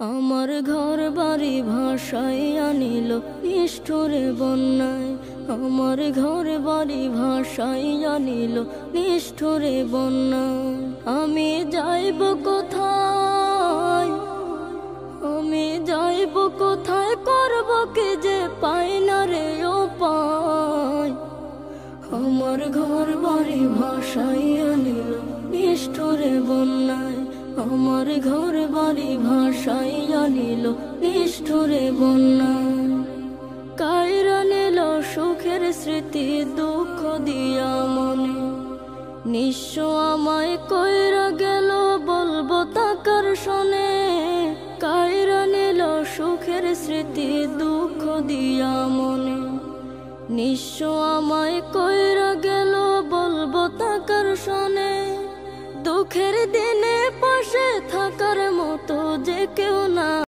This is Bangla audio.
আমার ঘর বাড়ি ভাসাইয়া নিল নিষ্ঠুরে বন্যায়। আমার ঘর বাড়ি ভাসাইয়া নিল নিষ্ঠুরে বন্যায়। আমি যাইব কোথায়, আমি যাইব কোথায়, করব কি যে পাই না রে উপায়। আমার ঘর বাড়ি ভাসাইয়া নিল নিষ্ঠুরে বন্যায়। আমার ঘর বাড়ি ভাসাইয়া নিল নিষ্ঠুরে বন্যায়। কাইরা নিল সুখের স্মৃতি দুঃখ দিয়া মনে। নিঃস্ব আমায় কইরা গেল বলবো তাকার শোনে। কাইরা নিল সুখের স্মৃতি দুঃখ দিয়া মনে। নিঃস্ব আমায় কইরা গেল বলবো তাকার শোনে। দুঃখের দিনে পাশে থাকার মতো যে কেউ না।